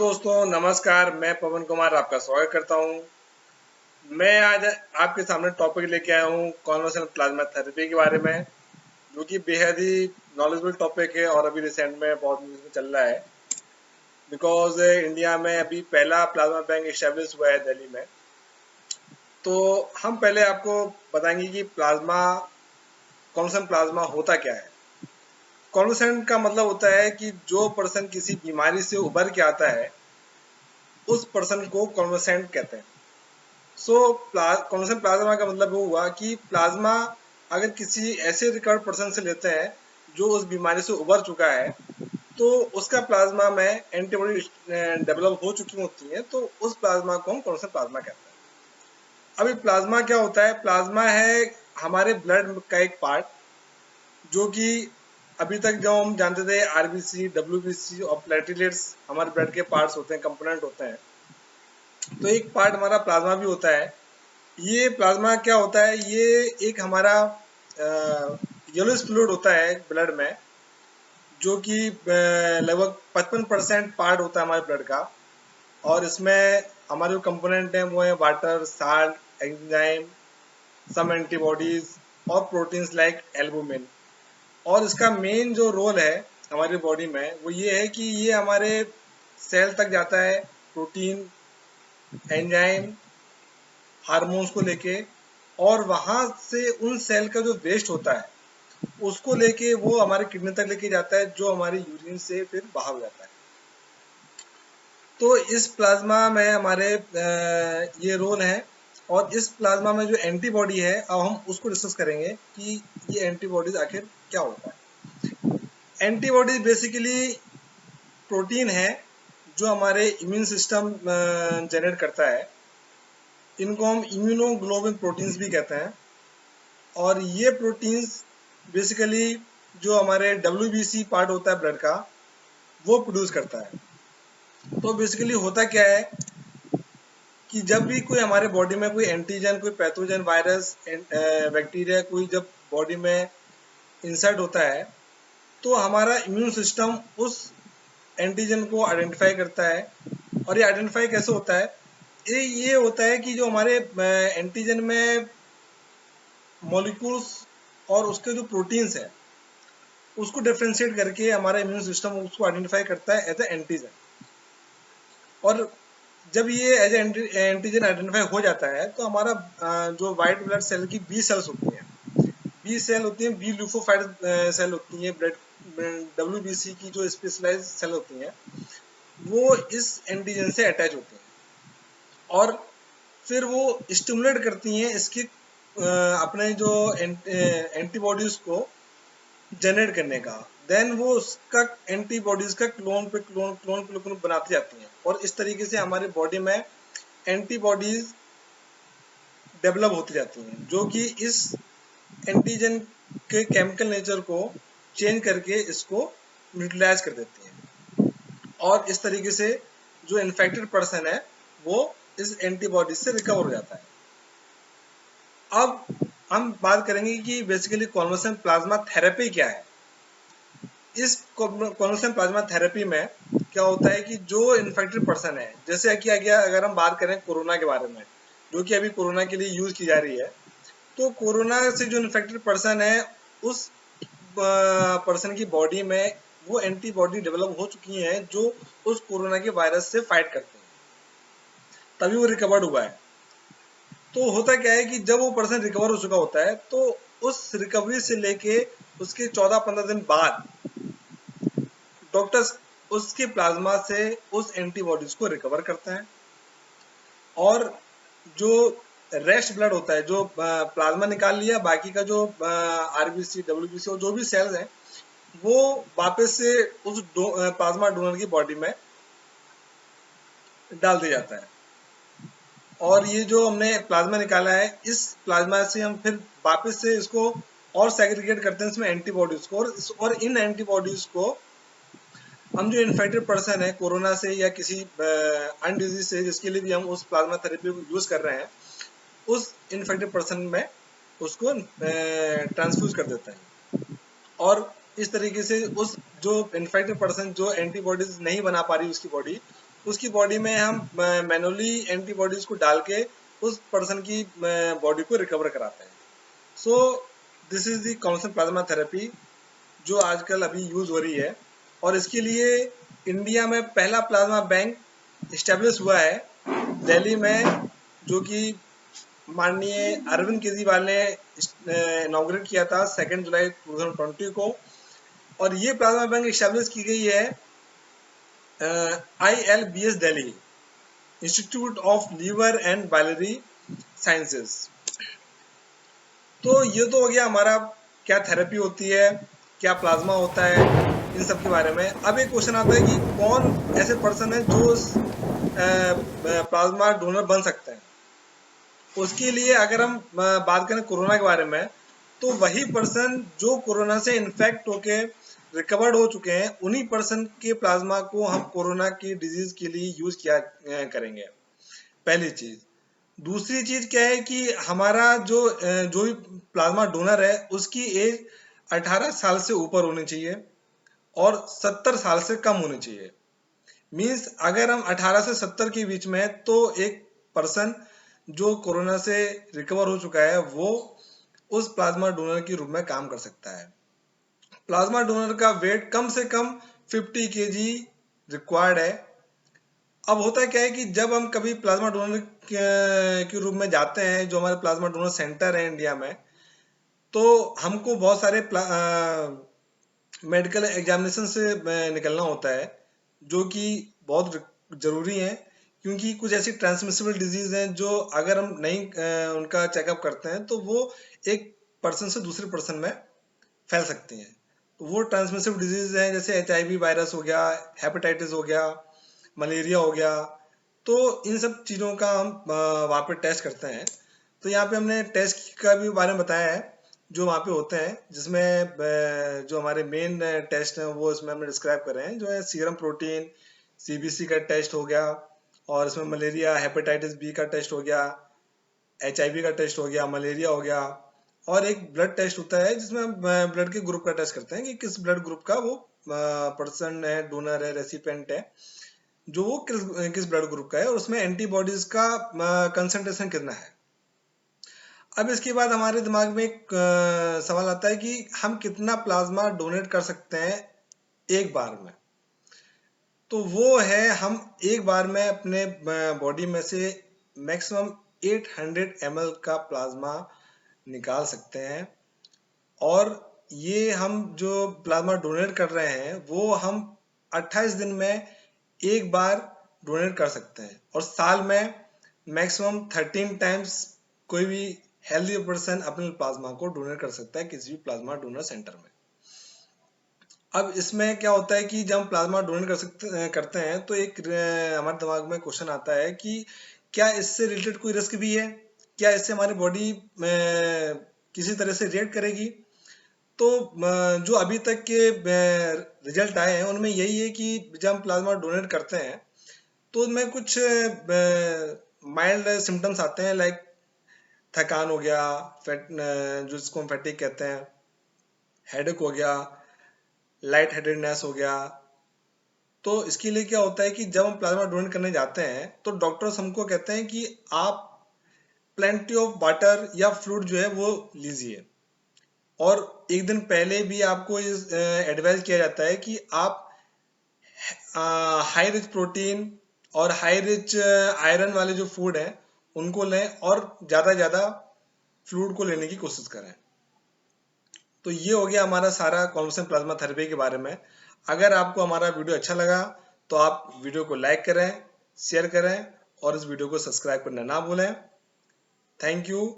दोस्तों नमस्कार, मैं पवन कुमार आपका स्वागत करता हूं। मैं आज आपके सामने टॉपिक लेके आया हूं कॉन्वल्सेंट प्लाज्मा थेरेपी के बारे में, जो कि बेहद ही नॉलेजेबल टॉपिक है और अभी रिसेंट में बहुत न्यूज़ में चल रहा है। बिकॉज इंडिया में अभी पहला प्लाज्मा बैंक एस्टेब्लिश हुआ है दिल्ली में। तो हम पहले आपको बताएंगे कि कॉन्वल्सेंट प्लाज्मा होता क्या है। कॉन्वल्सेंट का मतलब होता है कि जो पर्सन किसी बीमारी से उभर के आता है उस पर्सन को कॉन्वल्सेंट कहते हैं। कॉन्वल्सेंट प्लाज्मा का मतलब वो हुआ कि प्लाज्मा अगर किसी ऐसे रिकवर्ड पर्सन से लेते हैं जो उस बीमारी से उबर चुका है, तो उसका प्लाज्मा में एंटीबॉडी डेवलप हो चुकी होती है, तो उस प्लाज्मा को हम कॉन्वल्सेंट प्लाज्मा कहते हैं। अभी प्लाज्मा क्या होता है? प्लाज्मा है हमारे ब्लड का एक पार्ट, जो कि अभी तक जो हम जानते थे आरबीसी, डब्ल्यूबीसी और प्लेटलेट्स हमारे ब्लड के पार्ट्स होते हैं, कंपोनेंट होते हैं। तो एक पार्ट हमारा प्लाज्मा भी होता है। ये प्लाज्मा क्या होता है? ये एक हमारा येलोइश फ्लूइड होता है ब्लड में, जो कि लगभग 55% पार्ट होता है हमारे ब्लड का। और इसमें हमारे जो कंपोनेंट हैं वो है वाटर, साल्ट, एंजाइम, सम एंटीबॉडीज और प्रोटीन्स लाइक एल्बुमिन। और इसका मेन जो रोल है हमारी बॉडी में वो ये है कि ये हमारे सेल तक जाता है, प्रोटीन, एंजाइम, हार्मोन्स को लेके, और वहां से उन सेल का जो वेस्ट होता है उसको लेके वो हमारे किडनी तक लेके जाता है, जो हमारी यूरिन से फिर बाहर हो जाता है। तो इस प्लाज्मा में हमारे ये रोल है। और इस प्लाज्मा में जो एंटीबॉडी है, अब हम उसको डिस्कस करेंगे कि ये एंटीबॉडीज आखिर क्या होता है। एंटीबॉडीज बेसिकली प्रोटीन है जो हमारे इम्यून सिस्टम जनरेट करता है। इनको हम इम्यूनोग्लोबिन प्रोटीन्स भी कहते हैं। और ये प्रोटीन्स बेसिकली जो हमारे डब्ल्यूबीसी पार्ट होता है ब्लड का, वो प्रोड्यूस करता है। तो बेसिकली होता क्या है कि जब भी कोई हमारे बॉडी में कोई एंटीजन, कोई पैथोजन, वायरस, बैक्टीरिया कोई जब बॉडी में इंसर्ट होता है, तो हमारा इम्यून सिस्टम उस एंटीजन को आइडेंटिफाई करता है। और ये आइडेंटिफाई कैसे होता है? ये होता है कि जो हमारे एंटीजन में मॉलिक्यूल्स और उसके जो प्रोटीन्स है उसको डिफ्रेंशिएट करके हमारा इम्यून सिस्टम उसको आइडेंटिफाई करता है एज ए एंटीजन। और जब ये एज ए एंटीजन आइडेंटिफाई हो जाता है, तो हमारा जो वाइट ब्लड सेल की बी सेल्स होती हैं, बी सेल होती हैं, बी ल्यूफोफाइट सेल होती हैं, ब्लड डब्ल्यूबीसी की जो स्पेशलाइज्ड सेल होती हैं, वो इस एंटीजन से अटैच होती हैं और फिर वो स्टिमुलेट करती हैं इसकी अपने जो एंटीबॉडीज को जनरेट करने का। देन वो उसका एंटीबॉडीज का क्लोन पे क्लोन बनाती जाती हैं, और इस तरीके से हमारी बॉडी में एंटीबॉडीज डेवलप होती जाती हैं, जो कि इस एंटीजन के केमिकल नेचर को चेंज करके इसको न्यूट्रलाइज कर देती हैं। और इस तरीके से जो इन्फेक्टेड पर्सन है वो इस एंटीबॉडीज से रिकवर हो जाता है। अब हम बात करेंगे कि बेसिकली कॉन्वल्सेंट प्लाज्मा थेरेपी क्या है। इस कॉन्वल्सेंट प्लाज्मा थेरेपी में क्या होता है कि जो इन्फेक्टेड पर्सन है, जैसे कि अगर हम बात करें कोरोना के बारे में, जो कि अभी कोरोना के लिए यूज की जा रही है, तो कोरोना से जो इन्फेक्टेड पर्सन है उस पर्सन की बॉडी में वो एंटीबॉडी डेवलप हो चुकी हैं जो उस कोरोना के वायरस से फाइट करते हैं, तभी वो रिकवर्ड हुआ है। तो होता क्या है कि जब वो पर्सन रिकवर हो चुका होता है, तो उस रिकवरी से लेके उसके 14-15 दिन बाद डॉक्टर्स उसके प्लाज्मा से उस एंटीबॉडीज को रिकवर करते हैं। और जो रेस्ट ब्लड होता है, जो प्लाज्मा निकाल लिया, बाकी का जो आरबीसी, डब्ल्यूबीसी और जो भी सेल्स हैं, वो वापस से उस प्लाज्मा डोनर की बॉडी में डाल दिया जाता है। और ये जो हमने प्लाज्मा निकाला है, इस प्लाज्मा से हम फिर वापस से इसको और सेग्रीगेट करते हैं इसमें एंटीबॉडीज को, और इन एंटीबॉडीज को हम जो इन्फेक्टेड पर्सन है कोरोना से या किसी अन्य डिजीज से जिसके लिए भी हम उस प्लाज्मा थेरेपी को यूज कर रहे हैं, उस इन्फेक्टेड पर्सन में उसको ट्रांसफ्यूज कर देते हैं। और इस तरीके से उस जो इन्फेक्टेड पर्सन जो एंटीबॉडीज नहीं बना पा रही उसकी बॉडी, उसकी बॉडी में हम मैनुअली एंटीबॉडीज को डाल के उस पर्सन की बॉडी को रिकवर कराते हैं। So this is the concept plasma therapy जो आजकल अभी यूज हो रही है, और इसके लिए इंडिया में पहला प्लाज्मा बैंक इस्टेब्लिश हुआ है दिल्ली में, जो कि माननीय अरविंद केजरीवाल ने इनॉग्रेट किया था 2 जुलाई 2020 को। और ये प्लाज्मा बैंक इस्टेब्लिश की गई है ILBS Delhi, institute of liver and biliary sciences. तो ये तो हो गया हमारा क्या थेरेपी होती है, क्या प्लाज्मा होता है, इन सब के बारे में। अब एक क्वेश्चन आता है कि कौन ऐसे पर्सन है जो प्लाज्मा डोनर बन सकते हैं। उसके लिए अगर हम बात करें कोरोना के बारे में, तो वही पर्सन जो कोरोना से इन्फेक्ट होके रिकवर्ड हो चुके हैं, उन्हीं पर्सन के प्लाज्मा को हम कोरोना की डिजीज के लिए यूज किया करेंगे, पहली चीज। दूसरी चीज क्या है कि हमारा जो भी प्लाज्मा डोनर है उसकी एज 18 साल से ऊपर होनी चाहिए और 70 साल से कम होनी चाहिए। मीन्स अगर हम 18 से 70 के बीच में हैं, तो एक पर्सन जो कोरोना से रिकवर हो चुका है वो उस प्लाज्मा डोनर के रूप में काम कर सकता है। प्लाज्मा डोनर का वेट कम से कम 50 kg रिक्वायर्ड है। अब होता क्या है कि जब हम कभी प्लाज्मा डोनर के रूप में जाते हैं, जो हमारे प्लाज्मा डोनर सेंटर है इंडिया में, तो हमको बहुत सारे मेडिकल एग्जामिनेशन से निकलना होता है, जो कि बहुत जरूरी है, क्योंकि कुछ ऐसी ट्रांसमिसिबल डिजीज हैं जो अगर हम नहीं उनका चेकअप करते हैं तो वो एक पर्सन से दूसरे पर्सन में फैल सकती हैं। तो वो ट्रांसमिसिबल डिजीज हैं जैसे HIV वायरस हो गया, हेपेटाइटिस हो गया, मलेरिया हो गया। तो इन सब चीज़ों का हम वहाँ पे टेस्ट करते हैं। तो यहाँ पे हमने टेस्ट का भी बारे में बताया है जो वहाँ पे होते हैं, जिसमें जो हमारे मेन टेस्ट हैं वो इसमें हमने डिस्क्राइब कर रहे हैं, जो है सीरम प्रोटीन, CBC का टेस्ट हो गया, और इसमें मलेरिया, हेपेटाइटिस B का टेस्ट हो गया, HIV का टेस्ट हो गया, मलेरिया हो गया, और एक ब्लड टेस्ट होता है जिसमें ब्लड के ग्रुप का टेस्ट करते हैं कि किस ब्लड ग्रुप का वो पर्सन है, डोनर है, रेसिपिएंट है, जो वो किस ब्लड ग्रुप का है, और उसमें एंटीबॉडीज का कंसंट्रेशन कितना है। अब इसके बाद हमारे दिमाग में एक सवाल आता है कि हम कितना प्लाज्मा डोनेट कर सकते हैं एक बार में। तो वो है, हम एक बार में अपने बॉडी में से मैक्सिमम 800 ml का प्लाज्मा निकाल सकते हैं। और ये हम जो प्लाज्मा डोनेट कर रहे हैं वो हम 28 दिन में एक बार डोनेट कर सकते हैं, और साल में मैक्सिमम 13 टाइम्स कोई भी हेल्दी पर्सन अपने प्लाज्मा को डोनेट कर सकता है किसी भी प्लाज्मा डोनर सेंटर में। अब इसमें क्या होता है कि जब हम प्लाज्मा डोनेट करते हैं तो एक हमारे दिमाग में क्वेश्चन आता है कि क्या इससे रिलेटेड कोई रिस्क भी है, क्या इससे हमारी बॉडी किसी तरह से रिएक्ट करेगी। तो जो अभी तक के रिजल्ट आए हैं उनमें यही है कि जब हम प्लाज्मा डोनेट करते हैं तो उनमें कुछ माइल्ड सिम्टम्स आते हैं, लाइक थकान हो गया, जो जिसको हम फैटिक कहते हैं, हेडेक हो गया, लाइट हेडेडनेस हो गया। तो इसके लिए क्या होता है कि जब हम प्लाज्मा डोनेट करने जाते हैं तो डॉक्टर्स हमको कहते हैं कि आप प्लेंटी ऑफ वाटर या फ्लूइड जो है वो लीजिए, और एक दिन पहले भी आपको इस एडवाइस किया जाता है कि आप हाई रिच प्रोटीन और हाई रिच आयरन वाले जो फूड हैं उनको लें, और ज़्यादा फ्लूइड को लेने की कोशिश करें। तो ये हो गया हमारा सारा कॉन्सेप्ट प्लाज्मा थेरेपी के बारे में। अगर आपको हमारा वीडियो अच्छा लगा तो आप वीडियो को लाइक करें, शेयर करें, और इस वीडियो को सब्सक्राइब करना ना भूलें। Thank you.